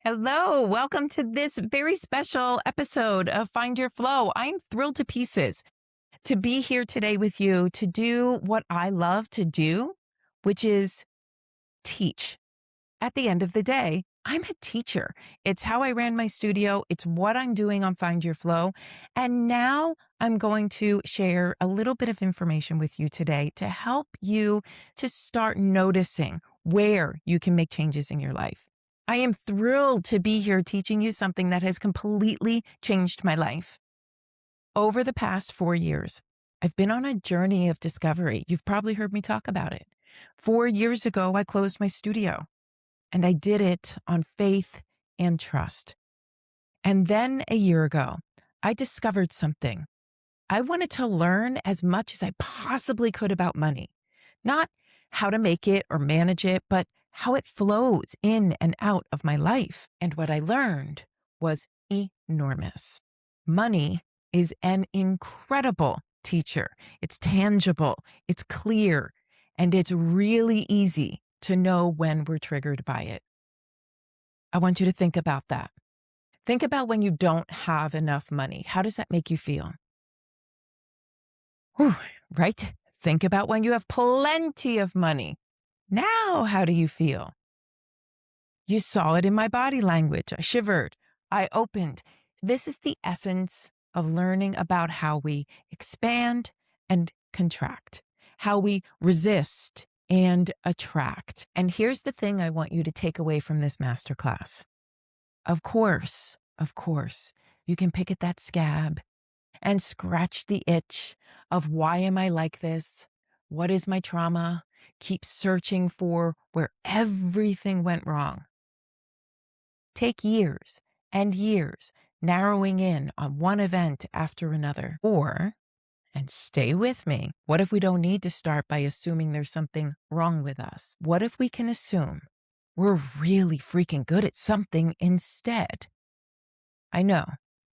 Hello, welcome to this very special episode of Find Your Flow. I'm thrilled to pieces to be here today with you to do what I love to do, which is teach. At the end of the day, I'm a teacher. It's how I ran my studio. It's what I'm doing on Find Your Flow. And now I'm going to share a little bit of information with you today to help you to start noticing where you can make changes in your life. I am thrilled to be here teaching you something that has completely changed my life. Over the past 4 years, I've been on a journey of discovery. You've probably heard me talk about it. 4 years ago, I closed my studio. And I did it on faith and trust. And then a year ago, I discovered something. I wanted to learn as much as I possibly could about money. Not how to make it or manage it, but how it flows in and out of my life. And what I learned was enormous. Money is an incredible teacher. It's tangible, it's clear, and it's really easy to know when we're triggered by it. I want you to think about that. Think about when you don't have enough money. How does that make you feel? Whew, right? Think about when you have plenty of money. Now, how do you feel? You saw it in my body language. I shivered. I opened. This is the essence of learning about how we expand and contract, how we resist and attract. And here's the thing I want you to take away from this masterclass. Of course, you can pick at that scab and scratch the itch of why am I like this? What is my trauma? Keep searching for where everything went wrong. Take years and years narrowing in on one event after another. And stay with me, what if we don't need to start by assuming there's something wrong with us? What if we can assume we're really freaking good at something instead? I know,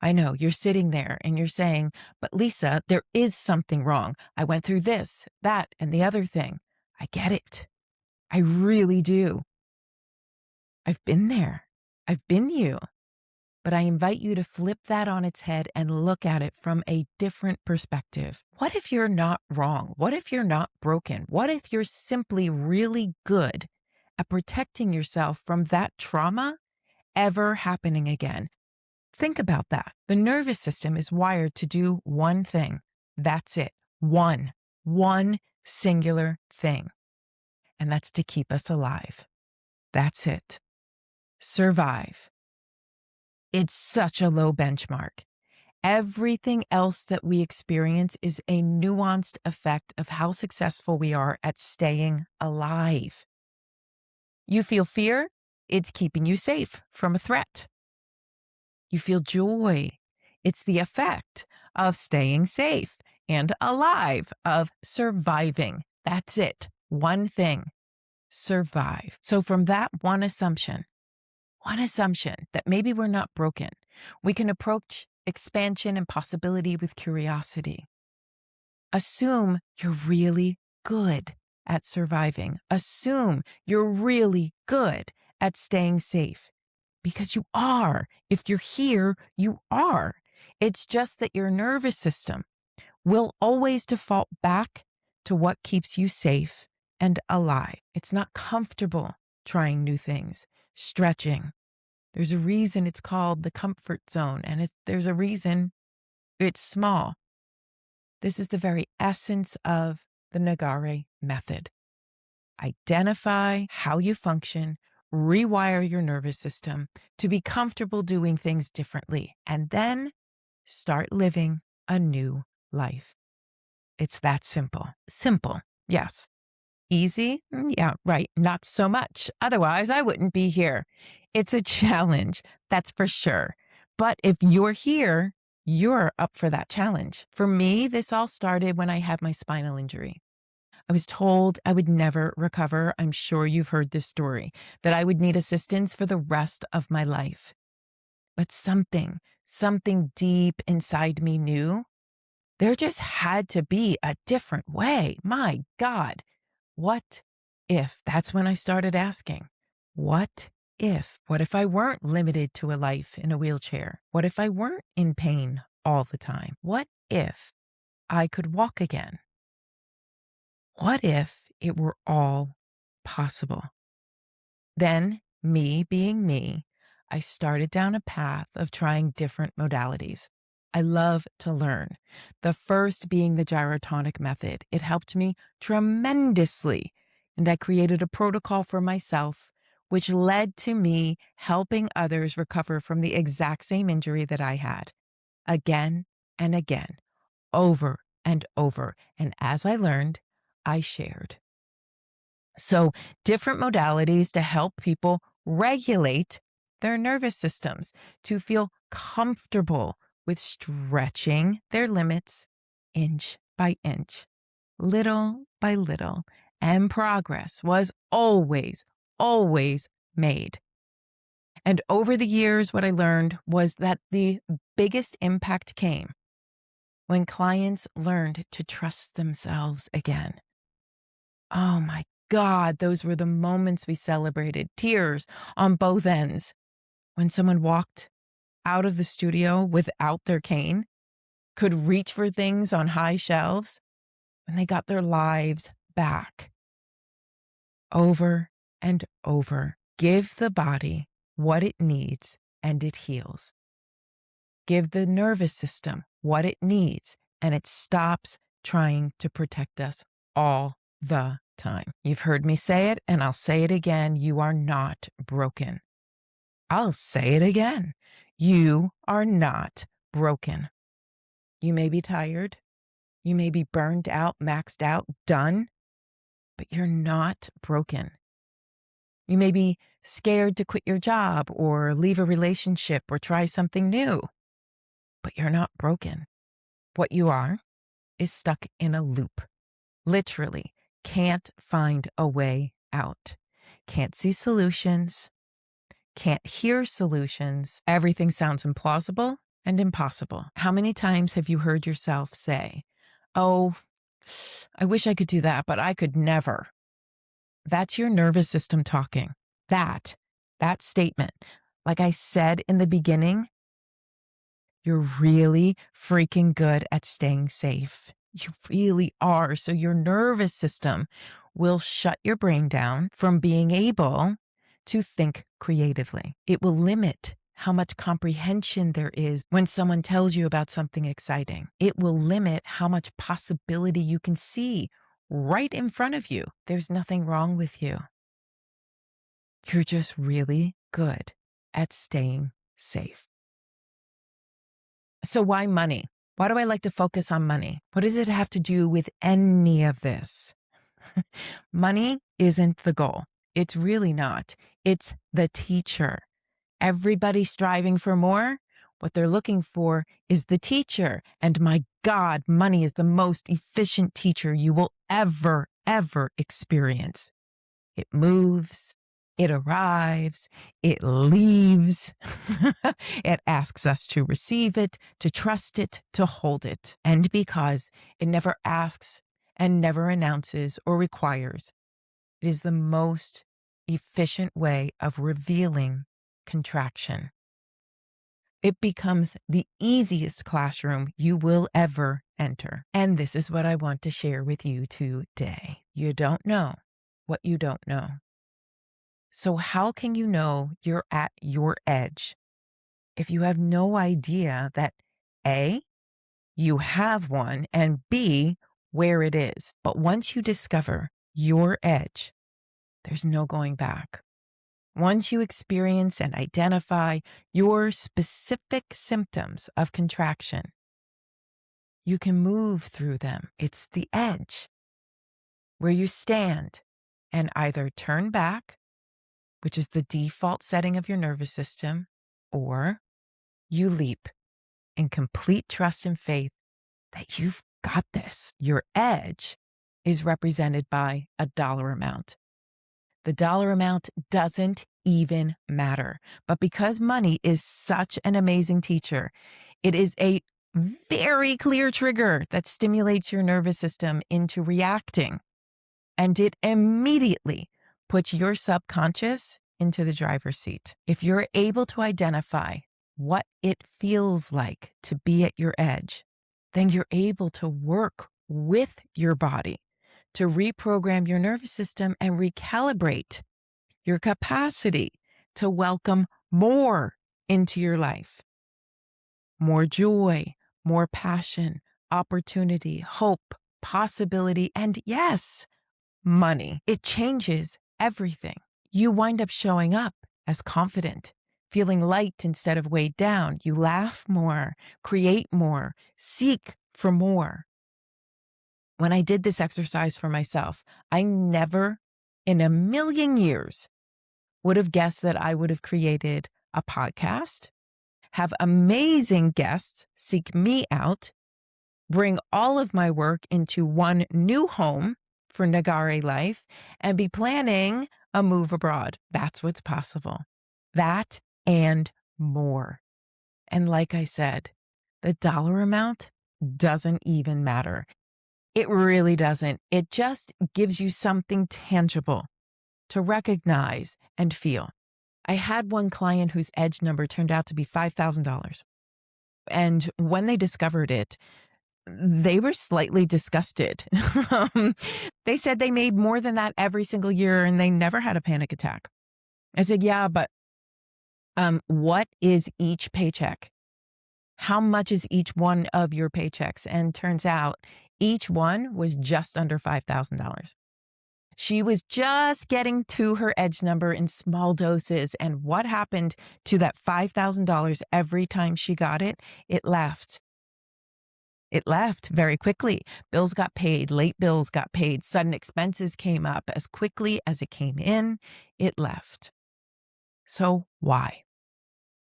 you're sitting there and you're saying, but Lisa, there is something wrong. I went through this, that, and the other thing. I get it. I really do. I've been there. I've been you. But I invite you to flip that on its head and look at it from a different perspective. What if you're not wrong? What if you're not broken? What if you're simply really good at protecting yourself from that trauma ever happening again? Think about that. The nervous system is wired to do one thing. That's it. One singular thing. And that's to keep us alive. That's it. Survive. It's such a low benchmark. Everything else that we experience is a nuanced effect of how successful we are at staying alive. You feel fear, it's keeping you safe from a threat. You feel joy, it's the effect of staying safe and alive, of surviving. That's it. One thing. Survive. So from that one assumption that maybe we're not broken, we can approach expansion and possibility with curiosity. Assume you're really good at surviving. Assume you're really good at staying safe, because you are. If you're here, you are. It's just that your nervous system will always default back to what keeps you safe and alive. It's not comfortable trying new things, stretching. There's a reason it's called the comfort zone, and there's a reason it's small. This is the very essence of the Nagare Method. Identify how you function, rewire your nervous system to be comfortable doing things differently, and then start living a new life. It's that simple. Simple, yes. Easy? Yeah, right. Not so much. Otherwise, I wouldn't be here. It's a challenge, that's for sure. But if you're here, you're up for that challenge. For me, this all started when I had my spinal injury. I was told I would never recover. I'm sure you've heard this story, that I would need assistance for the rest of my life. But something deep inside me knew there just had to be a different way. My God. What if? That's when I started asking, what if? What if I weren't limited to a life in a wheelchair? What if I weren't in pain all the time? What if I could walk again? What if it were all possible? Then, me being me, I started down a path of trying different modalities. I love to learn. The first being the gyrotonic method. It helped me tremendously. And I created a protocol for myself, which led to me helping others recover from the exact same injury that I had. Again and again, over and over. And as I learned, I shared. So, different modalities to help people regulate their nervous systems, to feel comfortable with stretching their limits inch by inch, little by little. And progress was always, always made. And over the years, what I learned was that the biggest impact came when clients learned to trust themselves again. Oh my God, those were the moments we celebrated, tears on both ends. When someone walked out of the studio without their cane, could reach for things on high shelves, when they got their lives back. Over and over, give the body what it needs and it heals. Give the nervous system what it needs and it stops trying to protect us all the time. You've heard me say it, and I'll say it again. You are not broken. I'll say it again. You are not broken. You may be tired. You may be burned out, maxed out, done, but you're not broken. You may be scared to quit your job or leave a relationship or try something new, but you're not broken. What you are is stuck in a loop. Literally, can't find a way out. Can't see solutions. Can't hear solutions. Everything sounds implausible and impossible. How many times have you heard yourself say, "Oh, I wish I could do that, but I could never"? That's your nervous system talking. That statement. Like I said in the beginning, you're really freaking good at staying safe. You really are. So your nervous system will shut your brain down from being able to think creatively. It will limit how much comprehension there is when someone tells you about something exciting. It will limit how much possibility you can see right in front of you. There's nothing wrong with you. You're just really good at staying safe. So why money? Why do I like to focus on money? What does it have to do with any of this? Money isn't the goal. It's really not. It's the teacher. Everybody's striving for more. What they're looking for is the teacher. And my God, money is the most efficient teacher you will ever experience. It moves. It arrives, it leaves, it asks us to receive it, to trust it, to hold it. And because it never asks and never announces or requires, it is the most efficient way of revealing contraction. It becomes the easiest classroom you will ever enter. And this is what I want to share with you today. You don't know what you don't know. So how can you know you're at your edge if you have no idea that A, you have one, and B, where it is? But once you discover your edge, there's no going back. Once you experience and identify your specific symptoms of contraction, you can move through them. It's the edge where you stand and either turn back, which is the default setting of your nervous system, or you leap in complete trust and faith that you've got this. Your edge is represented by a dollar amount. The dollar amount doesn't even matter. But because money is such an amazing teacher, it is a very clear trigger that stimulates your nervous system into reacting. And it immediately puts your subconscious into the driver's seat. If you're able to identify what it feels like to be at your edge, then you're able to work with your body to reprogram your nervous system and recalibrate your capacity to welcome more into your life. More joy, more passion, opportunity, hope, possibility, and yes, money. It changes everything. You wind up showing up as confident, feeling light instead of weighed down. You laugh more, create more, seek for more. When I did this exercise for myself, I never in a million years would have guessed that I would have created a podcast, have amazing guests seek me out, bring all of my work into one new home for Nagare life, and be planning a move abroad. That's what's possible. That and more. And like I said, the dollar amount doesn't even matter. It really doesn't. It just gives you something tangible to recognize and feel. I had one client whose edge number turned out to be $5,000. And when they discovered it, they were slightly disgusted. They said they made more than that every single year and they never had a panic attack. I said, yeah, but what is each paycheck? How much is each one of your paychecks? And turns out each one was just under $5,000. She was just getting to her edge number in small doses. And what happened to that $5,000 every time she got it? It left. It left very quickly. Bills got paid, late bills got paid, sudden expenses came up. As quickly as it came in, it left. So why?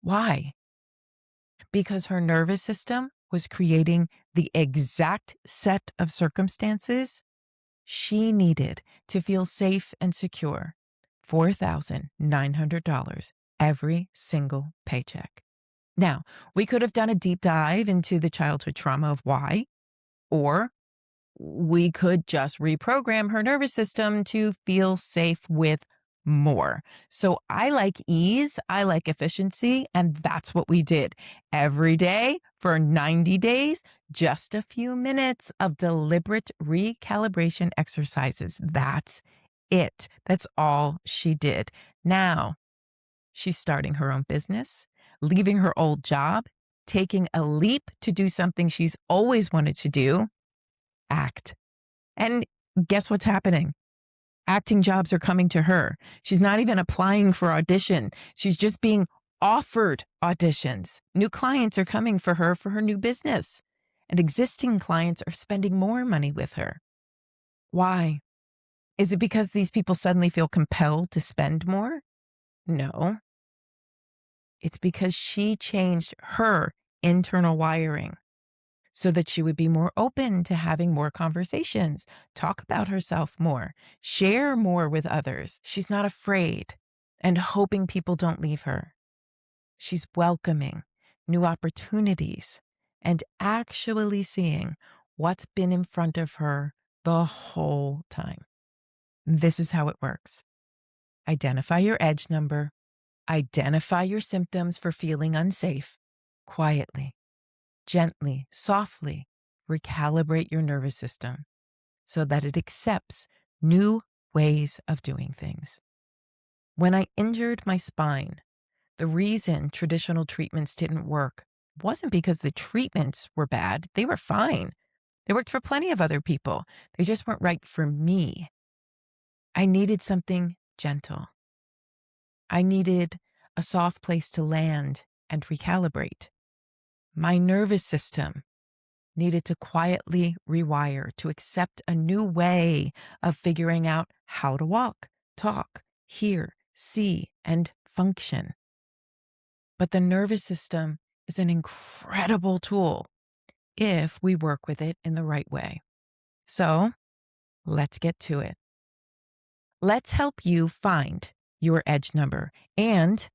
Why? Because her nervous system was creating the exact set of circumstances she needed to feel safe and secure. $4,900 every single paycheck. Now, we could have done a deep dive into the childhood trauma of why, or we could just reprogram her nervous system to feel safe with more. So I like ease, I like efficiency, and that's what we did. Every day for 90 days, just a few minutes of deliberate recalibration exercises. That's it. That's all she did. Now, she's starting her own business, leaving her old job, taking a leap to do something she's always wanted to do, act. And guess what's happening? Acting jobs are coming to her. She's not even applying for audition. She's just being offered auditions. New clients are coming for her new business. And existing clients are spending more money with her. Why? Is it because these people suddenly feel compelled to spend more? No. It's because she changed her internal wiring so that she would be more open to having more conversations, talk about herself more, share more with others. She's not afraid and hoping people don't leave her. She's welcoming new opportunities and actually seeing what's been in front of her the whole time. This is how it works. Identify your edge number. Identify your symptoms for feeling unsafe quietly. Gently, softly recalibrate your nervous system so that it accepts new ways of doing things. When I injured my spine, the reason traditional treatments didn't work wasn't because the treatments were bad. They were fine. They worked for plenty of other people. They just weren't right for me. I needed something gentle. I needed a soft place to land and recalibrate. My nervous system needed to quietly rewire to accept a new way of figuring out how to walk, talk, hear, see, and function. But the nervous system is an incredible tool if we work with it in the right way. So let's get to it. Let's help you find your edge number and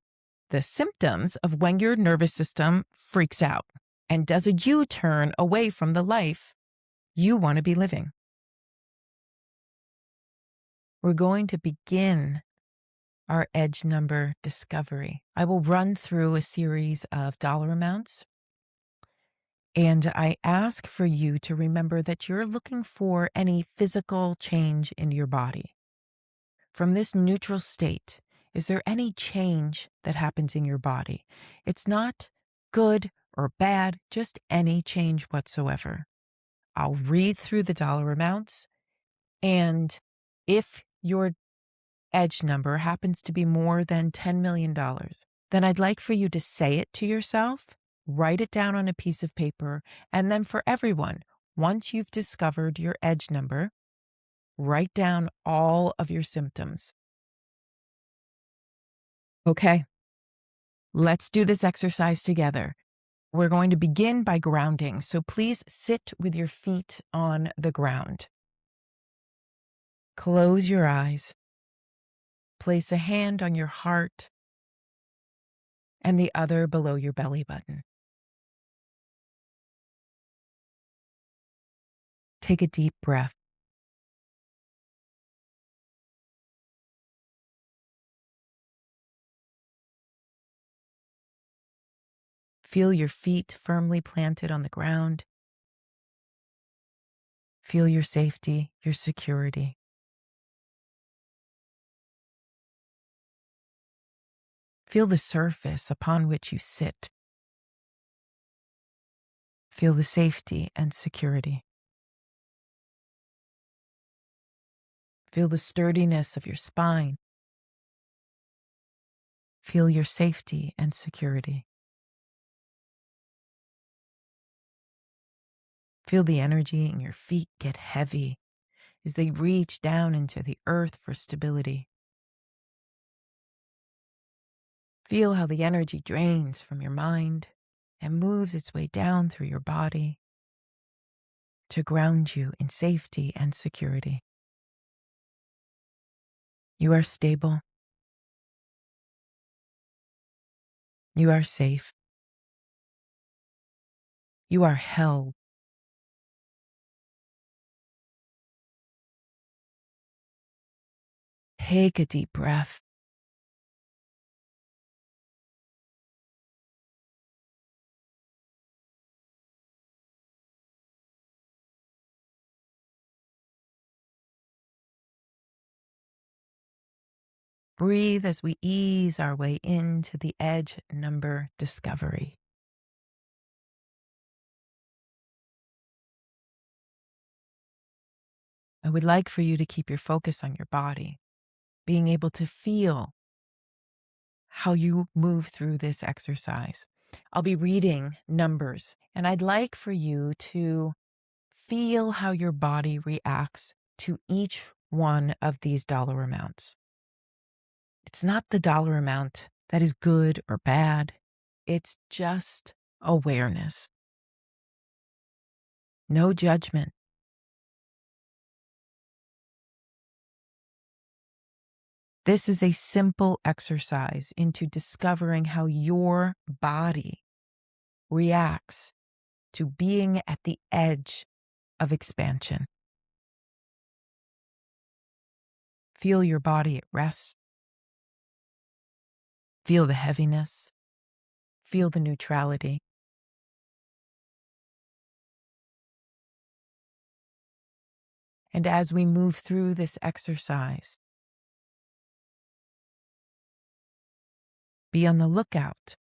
the symptoms of when your nervous system freaks out and does a U-turn away from the life you want to be living. We're going to begin our edge number discovery. I will run through a series of dollar amounts, and I ask for you to remember that you're looking for any physical change in your body. From this neutral state, is there any change that happens in your body? It's not good or bad, just any change whatsoever. I'll read through the dollar amounts, and if your edge number happens to be more than $10 million, then I'd like for you to say it to yourself, write it down on a piece of paper, and then for everyone, once you've discovered your edge number, write down all of your symptoms. Okay, let's do this exercise together. We're going to begin by grounding, so please sit with your feet on the ground. Close your eyes. Place a hand on your heart and the other below your belly button. Take a deep breath. Feel your feet firmly planted on the ground. Feel your safety, your security. Feel the surface upon which you sit. Feel the safety and security. Feel the sturdiness of your spine. Feel your safety and security. Feel the energy in your feet get heavy as they reach down into the earth for stability. Feel how the energy drains from your mind and moves its way down through your body to ground you in safety and security. You are stable. You are safe. You are held. Take a deep breath. Breathe as we ease our way into the edge number discovery. I would like for you to keep your focus on your body, being able to feel how you move through this exercise. I'll be reading numbers, and I'd like for you to feel how your body reacts to each one of these dollar amounts. It's not the dollar amount that is good or bad. It's just awareness. No judgment. This is a simple exercise into discovering how your body reacts to being at the edge of expansion. Feel your body at rest. Feel the heaviness. Feel the neutrality. And as we move through this exercise, be on the lookout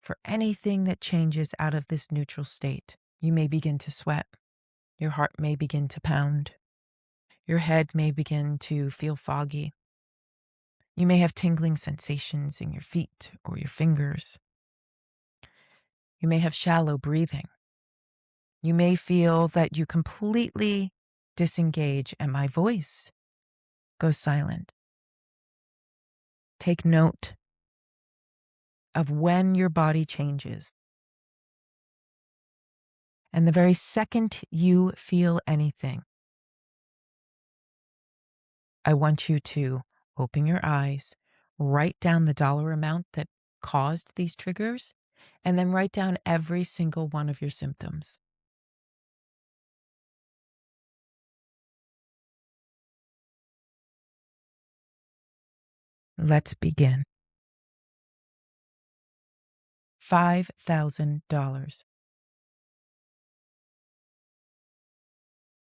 for anything that changes out of this neutral state. You may begin to sweat. Your heart may begin to pound. Your head may begin to feel foggy. You may have tingling sensations in your feet or your fingers. You may have shallow breathing. You may feel that you completely disengage and my voice goes silent. Take note of when your body changes. And the very second you feel anything, I want you to open your eyes, write down the dollar amount that caused these triggers, and then write down every single one of your symptoms. Let's begin. $5,000.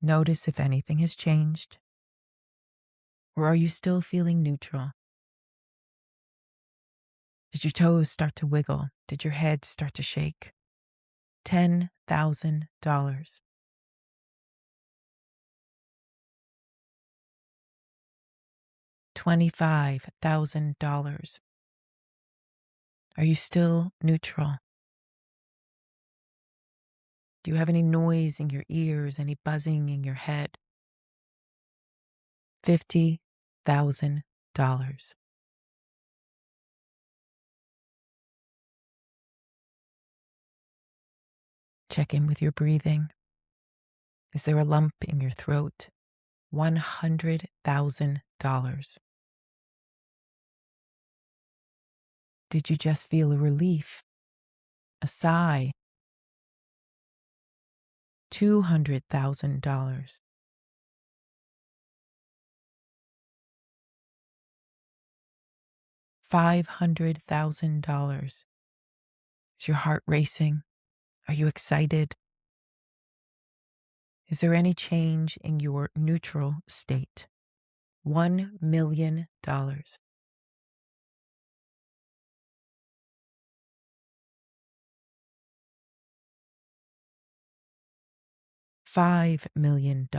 Notice if anything has changed, or are you still feeling neutral? Did your toes start to wiggle? Did your head start to shake? $10,000. $25,000. Are you still neutral? Do you have any noise in your ears, any buzzing in your head? $50,000. Check in with your breathing. Is there a lump in your throat? $100,000. Did you just feel a relief? A sigh? $200,000. $500,000. Is your heart racing? Are you excited? Is there any change in your neutral state? $1 million. $5 million.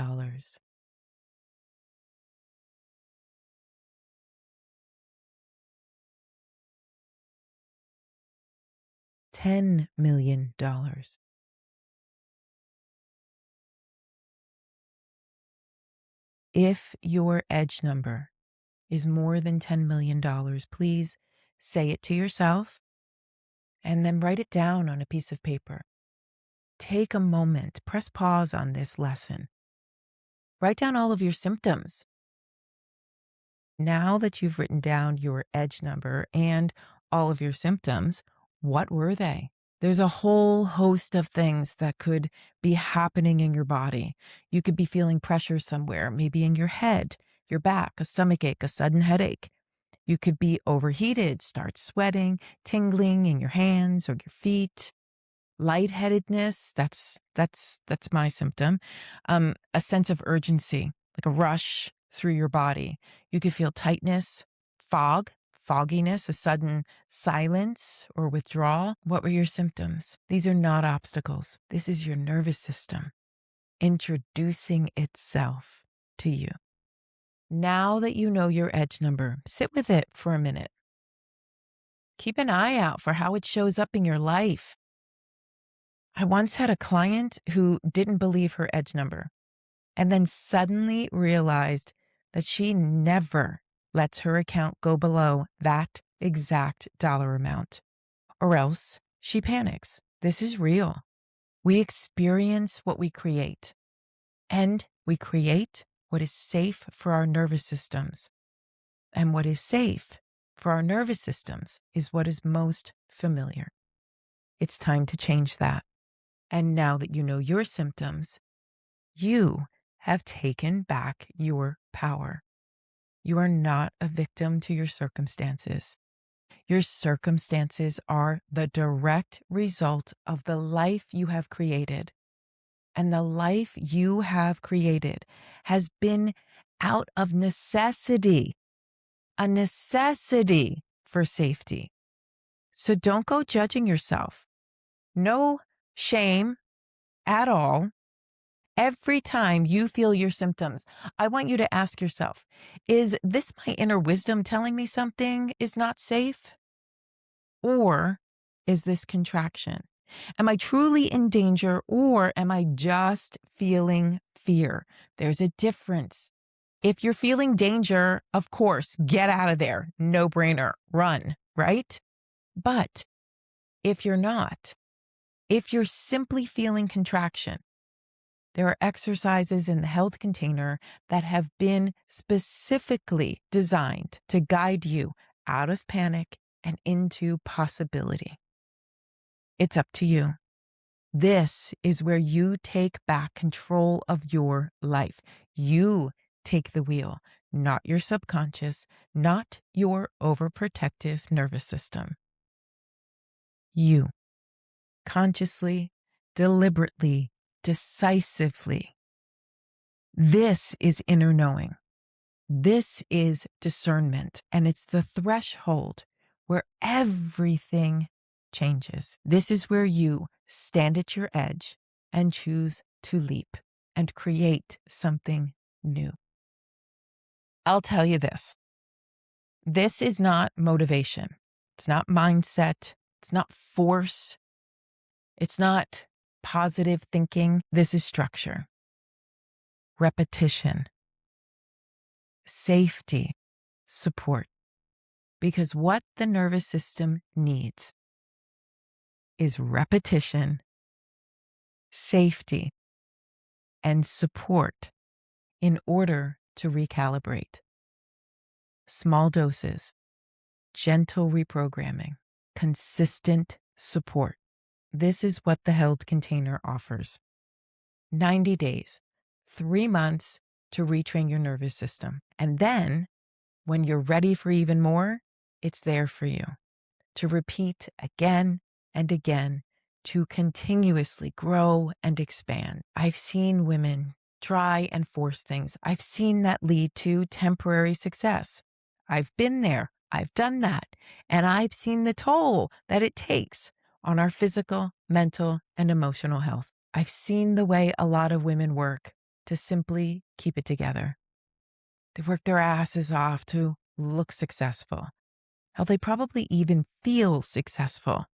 $10 million. If your edge number is more than $10 million, please say it to yourself and then write it down on a piece of paper. Take a moment, press pause on this lesson. Write down all of your symptoms. Now that you've written down your edge number and all of your symptoms, what were they? There's a whole host of things that could be happening in your body. You could be feeling pressure somewhere, maybe in your head, your back, a stomachache, a sudden headache. You could be overheated, start sweating, tingling in your hands or your feet. Lightheadedness, that's my symptom. A sense of urgency, like a rush through your body. You could feel tightness, fogginess, a sudden silence or withdrawal. What were your symptoms? These are not obstacles. This is your nervous system introducing itself to you. Now that you know your edge number, sit with it for a minute. Keep an eye out for how it shows up in your life. I once had a client who didn't believe her edge number and then suddenly realized that she never lets her account go below that exact dollar amount, or else she panics. This is real. We experience what we create, and we create what is safe for our nervous systems. And what is safe for our nervous systems is what is most familiar. It's time to change that. And now that you know your symptoms, you have taken back your power. You are not a victim to your circumstances. Your circumstances are the direct result of the life you have created. And the life you have created has been out of necessity, a necessity for safety. So don't go judging yourself. No shame at all. Every time you feel your symptoms, I want you to ask yourself, is this my inner wisdom telling me something is not safe? Or is this contraction? Am I truly in danger, or am I just feeling fear? There's a difference. If you're feeling danger, of course, get out of there. No brainer. Run, right? But if you're not, if you're simply feeling contraction, there are exercises in the held container that have been specifically designed to guide you out of panic and into possibility. It's up to you. This is where you take back control of your life. You take the wheel. not your subconscious, not your overprotective nervous system. You, consciously, deliberately, decisively. This is inner knowing. This is discernment, and it's the threshold where everything changes. This is where you stand at your edge and choose to leap and create something new. I'll tell you this. This is not motivation. It's not mindset. It's not force. It's not positive thinking. This is structure, repetition, safety, support. Because what the nervous system needs is repetition, safety, and support in order to recalibrate. Small doses, gentle reprogramming, consistent support. This is what the held container offers. 90 days, 3 months to retrain your nervous system. And then, when you're ready for even more, it's there for you to repeat again and again, to continuously grow and expand. I've seen women try and force things. I've seen that lead to temporary success. I've been there. I've done that. And I've seen the toll that it takes on our physical, mental, and emotional health. I've seen the way a lot of women work to simply keep it together. They work their asses off to look successful. How they probably even feel successful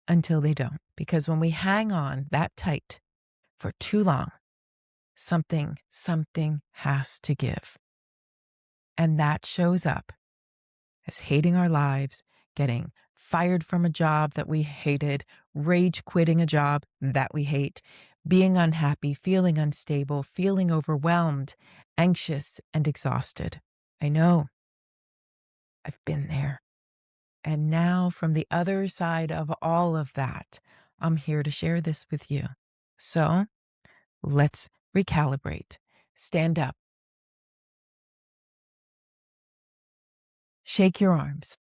until they don't. Because when we hang on that tight for too long, something has to give. And that shows up as hating our lives, getting fired from a job that we hated, rage quitting a job that we hate, being unhappy, feeling unstable, feeling overwhelmed, anxious, and exhausted. I know. I've been there. And now, from the other side of all of that, I'm here to share this with you. So let's recalibrate. Stand up. Shake your arms.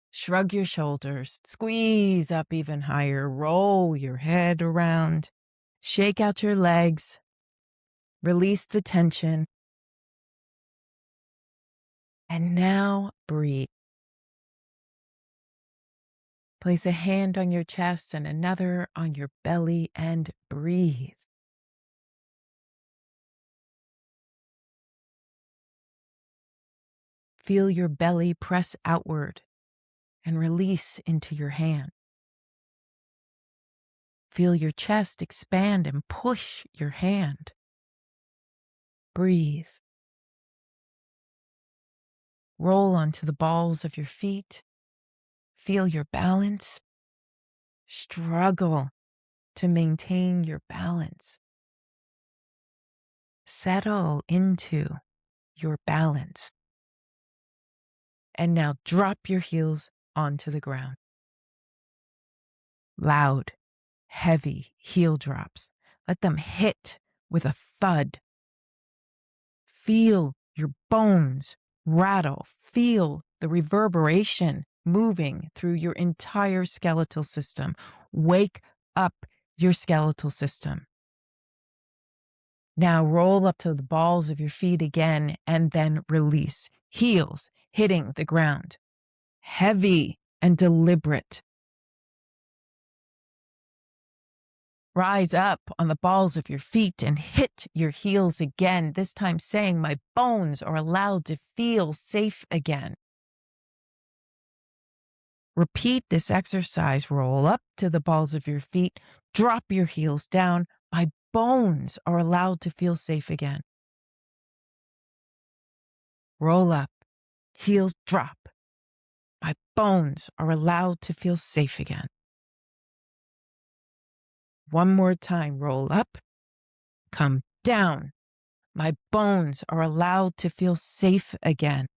Shrug your shoulders. Squeeze up even higher. Roll your head around. Shake out your legs. Release the tension. And now breathe. Place a hand on your chest and another on your belly and breathe. Feel your belly press outward and release into your hand. Feel your chest expand and push your hand. Breathe. Roll onto the balls of your feet. Feel your balance. Struggle to maintain your balance. Settle into your balance. And now drop your heels onto the ground. Loud, heavy heel drops. Let them hit with a thud. Feel your bones rattle. Feel the reverberation moving through your entire skeletal system. Wake up your skeletal system. Now roll up to the balls of your feet again and then release. Heels hitting the ground. Heavy and deliberate. Rise up on the balls of your feet and hit your heels again, this time saying, my bones are allowed to feel safe again. Repeat this exercise. Roll up to the balls of your feet. Drop your heels down. My bones are allowed to feel safe again. Roll up. Heels drop. My bones are allowed to feel safe again. One more time. Roll up. Come down. My bones are allowed to feel safe again.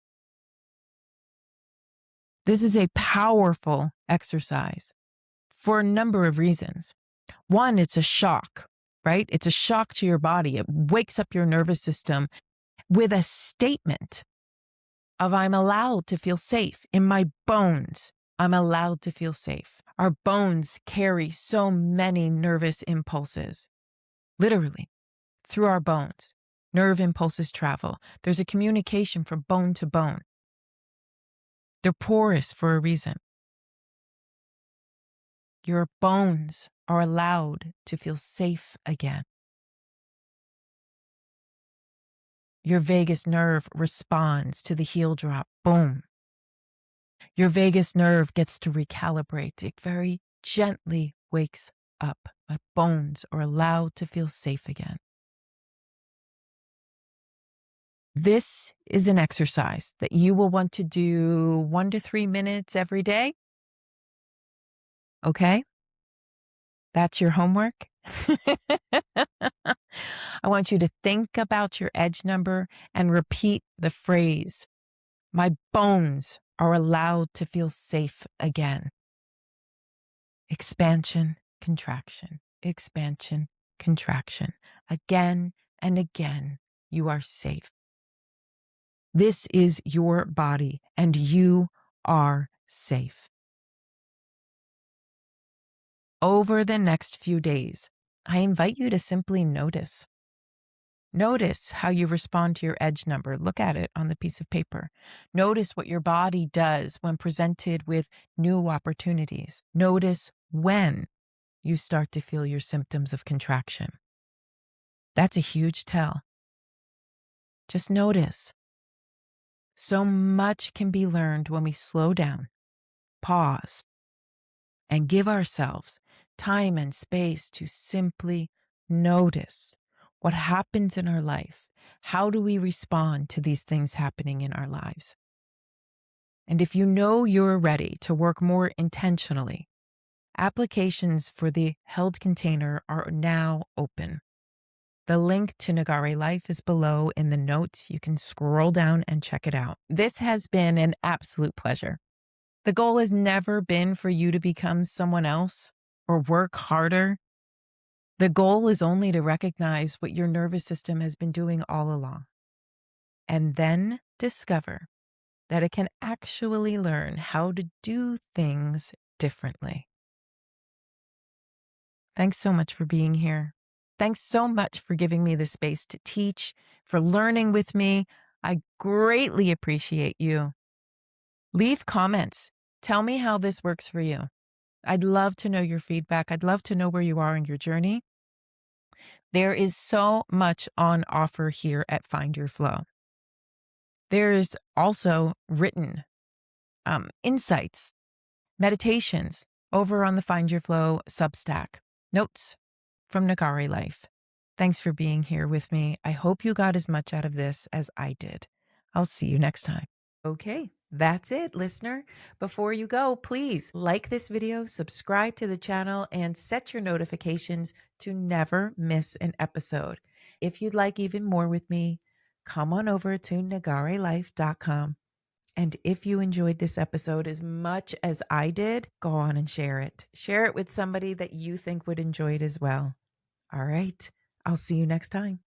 This is a powerful exercise for a number of reasons. One, it's a shock, right? It's a shock to your body. It wakes up your nervous system. with a statement of I'm allowed to feel safe in my bones. I'm allowed to feel safe. Our bones carry so many nervous impulses, literally, through our bones. Nerve impulses travel. There's a communication from bone to bone. They're porous for a reason. Your bones are allowed to feel safe again. Your vagus nerve responds to the heel drop. Boom. Your vagus nerve gets to recalibrate. It very gently wakes up. My bones are allowed to feel safe again. This is an exercise that you will want to do 1 to 3 minutes every day. Okay? That's your homework. I want you to think about your edge number and repeat the phrase, my bones are allowed to feel safe again. Expansion, contraction, expansion, contraction. Again and again, you are safe. This is your body, and you are safe. Over the next few days, I invite you to simply notice. Notice how you respond to your edge number. Look at it on the piece of paper. Notice what your body does when presented with new opportunities. Notice when you start to feel your symptoms of contraction. That's a huge tell. Just notice. So much can be learned when we slow down, pause, and give ourselves time and space to simply notice what happens in our life. How do we respond to these things happening in our lives? And if you know you're ready to work more intentionally, applications for the held container are now open. The link to Nagare Life is below in the notes. You can scroll down and check it out. This has been an absolute pleasure. The goal has never been for you to become someone else or work harder. The goal is only to recognize what your nervous system has been doing all along, and then discover that it can actually learn how to do things differently. Thanks so much for being here. Thanks so much for giving me the space to teach, for learning with me. I greatly appreciate you. Leave comments. Tell me how this works for you. I'd love to know your feedback. I'd love to know where you are in your journey. There is so much on offer here at Find Your Flow. There's also written insights, meditations over on the Find Your Flow Substack, notes from Nagare Life. Thanks for being here with me. I hope you got as much out of this as I did. I'll see you next time. Okay, that's it, listener. Before you go, please like this video, subscribe to the channel, and set your notifications to never miss an episode. If you'd like even more with me, come on over to nagarelife.com. And if you enjoyed this episode as much as I did, go on and share it. Share it with somebody that you think would enjoy it as well. All right, I'll see you next time.